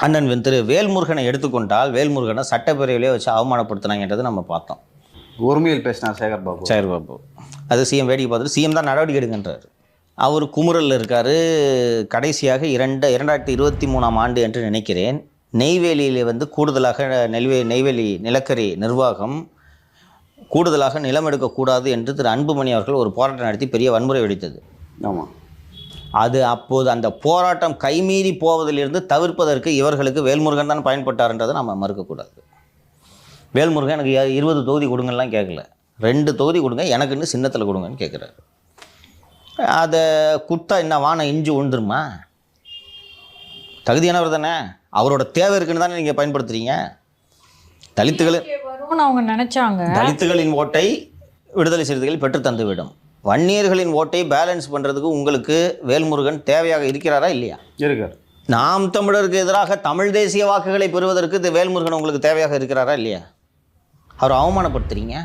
அண்ணன் திரு வேல்முருகனை எடுத்துக்கொண்டால் வேல்முருகனை சட்டப்பேரவையிலே வச்சு அவமானப்படுத்தினாங்கன்றது நம்ம பார்த்தோம். உரிமையில் பேசினார் சேகர்பாபு. அது சிஎம் வேடிக்கை பார்த்துட்டு சிஎம் தான் நடவடிக்கை எடுக்கின்றார். அவர் குமுறலில் இருக்கார். கடைசியாக 2023ஆம் ஆண்டு என்று நினைக்கிறேன், நெய்வேலியில் கூடுதலாக நெய்வேலி நிலக்கரி நிர்வாகம் கூடுதலாக நிலம் எடுக்கக்கூடாது என்று திரு அன்புமணி அவர்கள் ஒரு போராட்டம் நடத்தி பெரிய வன்முறை வெடித்தது. ஆமாம். அது அப்போது அந்த போராட்டம் கைமீறி போவதிலிருந்து தவிர்ப்பதற்கு இவர்களுக்கு வேல்முருகன் தான் பயன்பட்டார்ன்றதை நம்ம மறுக்கக்கூடாது. வேல்முருகன் எனக்கு 20 தொகுதி கொடுங்கலாம் கேட்கல, 2 தொகுதி கொடுங்க, எனக்குன்னு சின்னத்தில் கொடுங்கன்னு கேட்குறாரு. அதை குத்தா என்ன வானம் இஞ்சி உழுந்துருமா? தகுதியானவர் தானே, அவரோட தேவை இருக்குன்னு தானே நீங்கள் பயன்படுத்துகிறீங்க. அவங்க நினைச்சாங்க தலித்துகளின் ஓட்டை விடுதலை சிறுத்தைகள் பெற்று தந்துவிடும். வன்னியர்களின் ஓட்டை பேலன்ஸ் பண்ணுறதுக்கு உங்களுக்கு வேல்முருகன் தேவையாக இருக்கிறாரா இல்லையா? இருக்கார். நாம் தமிழருக்கு எதிராக தமிழ் தேசிய வாக்குகளை பெறுவதற்கு வேல்முருகன் உங்களுக்கு தேவையாக இருக்கிறாரா இல்லையா? அவர் அவமானப்படுத்துறீங்க.